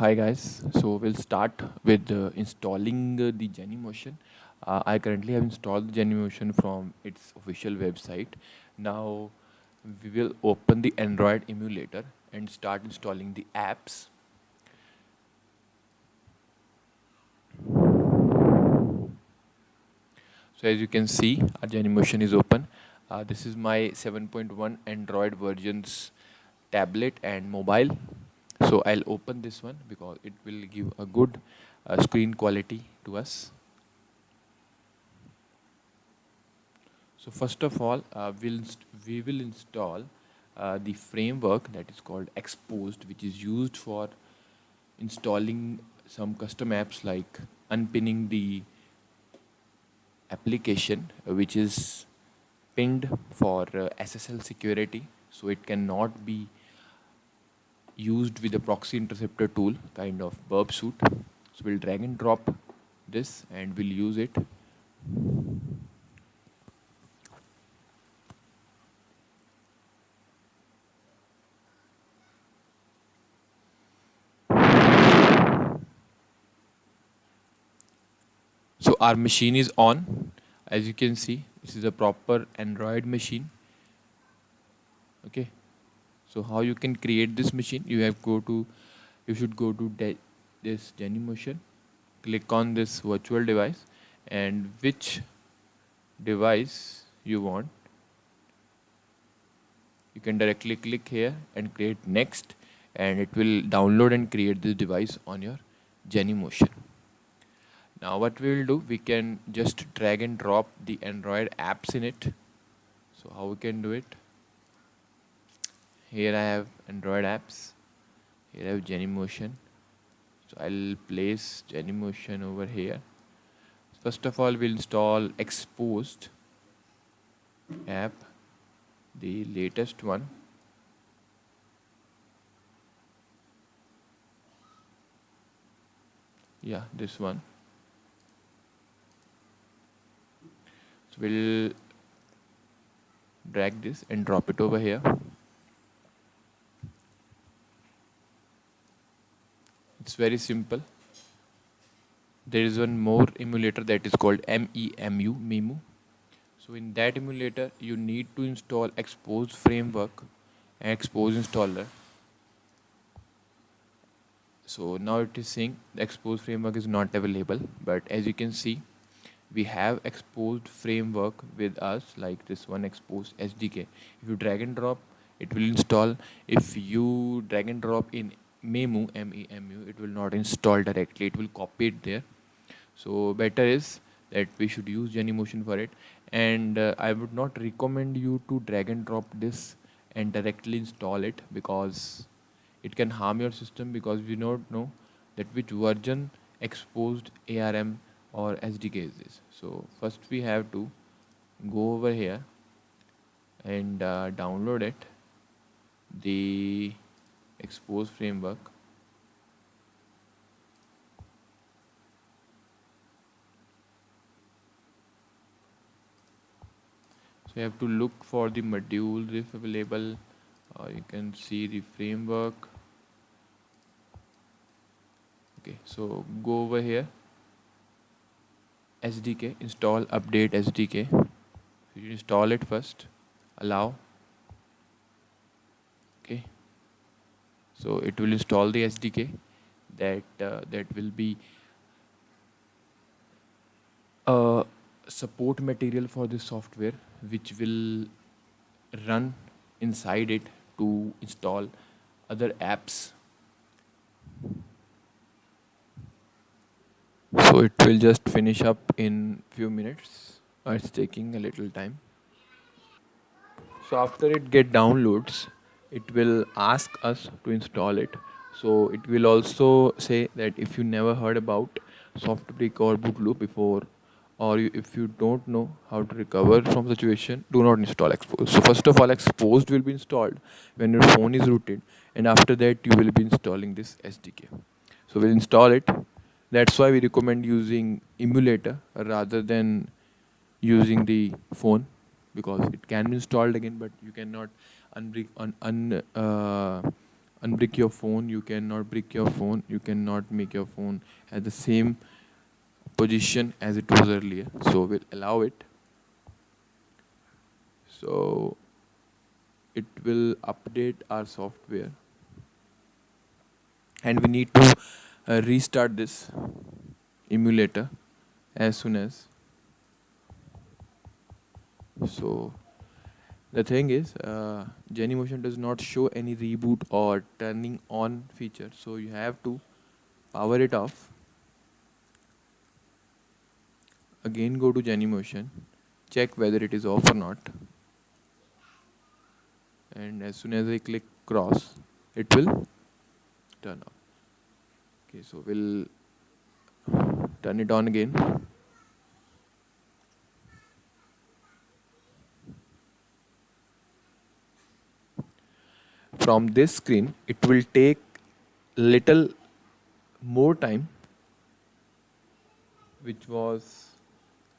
Hi guys, so we'll start with installing the Genymotion. I currently have installed the Genymotion from its official website. Now we will open the Android emulator and start installing the apps. So as you can see, our Genymotion is open. This is my 7.1 Android versions tablet and mobile. So I'll open this one because it will give a good screen quality to us. So first of all, we will install the framework that is called Exposed, which is used for installing some custom apps like unpinning the application, which is pinned for SSL security, so it cannot be used with a proxy interceptor tool, kind of burp suit. So we'll drag and drop this and we'll use it. So our machine is on. As you can see, this is a proper Android machine. Okay. So how you can create this machine? You should go to this Genymotion, click on this virtual device, and which device you want. You can directly click here and create next, and it will download and create this device on your Genymotion. Now what we will do, we can just drag and drop the Android apps in it. So how we can do it? Here I have Android apps. Here I have Genymotion. So I'll place Genymotion over here. First of all, we'll install Exposed app, the latest one. Yeah, this one. So we'll drag this and drop it over here. It's very simple. There is one more emulator that is called MEMU. So in that emulator, you need to install Expose framework and Expose installer. So now it is saying the Expose framework is not available, but as you can see, we have Exposed framework with us, like this one, Exposed SDK. If you drag and drop, it will install. If you drag and drop in MEMU, it will not install directly, it will copy it there. So better is that we should use Genymotion for it, and I would not recommend you to drag and drop this and directly install it, because it can harm your system, because we don't know that which version Exposed ARM or SDK is this. So first we have to go over here and download it, the Expose framework. So you have to look for the modules if available. You can see the framework. Okay, so go over here, SDK, install update SDK. You install it first, allow. Okay, so it will install the SDK. That will be a support material for this software, which will run inside it to install other apps. So it will just finish up in few minutes. It's taking a little time. So after it get downloads, it will ask us to install it. So it will also say that if you never heard about Softbrick or Bootloop before, or if you don't know how to recover from situation, do not install Exposed. So first of all, Exposed will be installed when your phone is rooted, and after that you will be installing this SDK. So we'll install it. That's why we recommend using emulator rather than using the phone, because it can be installed again, but you cannot unbrick your phone, you cannot brick your phone, you cannot make your phone at the same position as it was earlier. So we'll allow it. So it will update our software, and we need to restart this emulator as soon as. So the thing is, Genymotion does not show any reboot or turning on feature, so you have to power it off. Again, go to Genymotion, check whether it is off or not, and as soon as I click cross, it will turn off. Okay, so we'll turn it on again. From this screen, it will take little more time, which was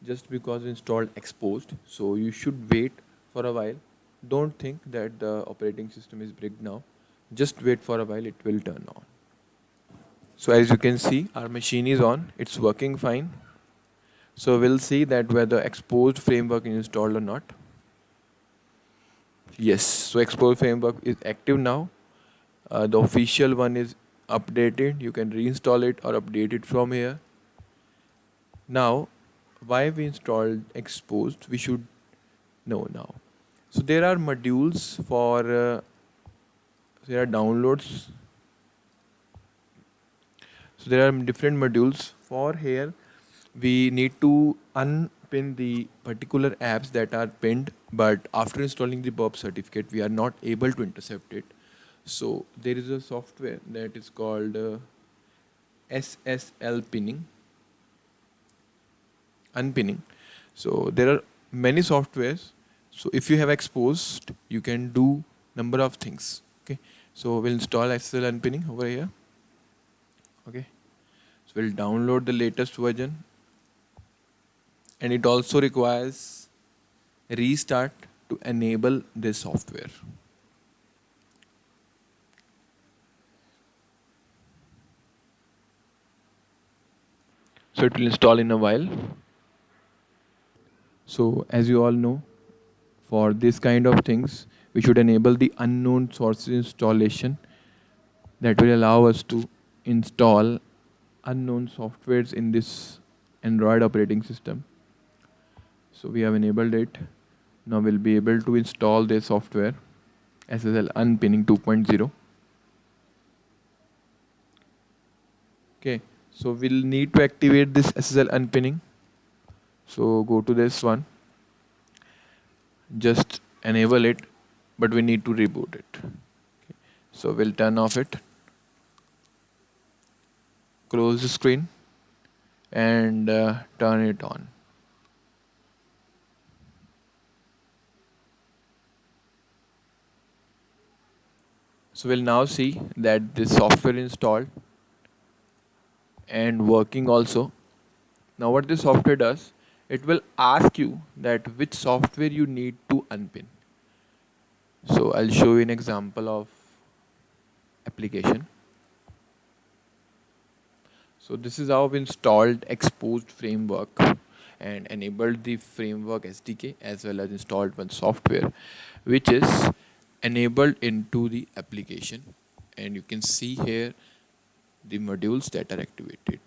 just because installed exposed. So you should wait for a while. Don't think that the operating system is bricked now. Just wait for a while, it will turn on. So as you can see, our machine is on, it's working fine. So we'll see that whether exposed framework is installed or not. Yes, so exposed framework is active now. The official one is updated. You can reinstall it or update it from here. Now, why we installed exposed, we should know now. So there are modules for, there are downloads. So there are different modules for here. We need to unpin the particular apps that are pinned, but after installing the Bob certificate, we are not able to intercept it. So there is a software that is called SSL pinning, unpinning. So there are many softwares. So if you have exposed, you can do number of things. Okay. So we'll install SSL unpinning over here. Okay. So we'll download the latest version, and it also requires restart to enable this software. So it will install in a while. So as you all know, for this kind of things, we should enable the unknown sources installation that will allow us to install unknown softwares in this Android operating system. So we have enabled it. Now we'll be able to install this software, SSL unpinning 2.0. Okay, so we'll need to activate this SSL unpinning. So go to this one, just enable it, but we need to reboot it. Okay. So we'll turn off it, close the screen, and turn it on. So we'll now see that this software installed and working also. Now what this software does, it will ask you that which software you need to unpin. So I'll show you an example of application. So this is how we installed exposed framework and enabled the framework SDK, as well as installed one software which is enabled into the application, and you can see here the modules that are activated.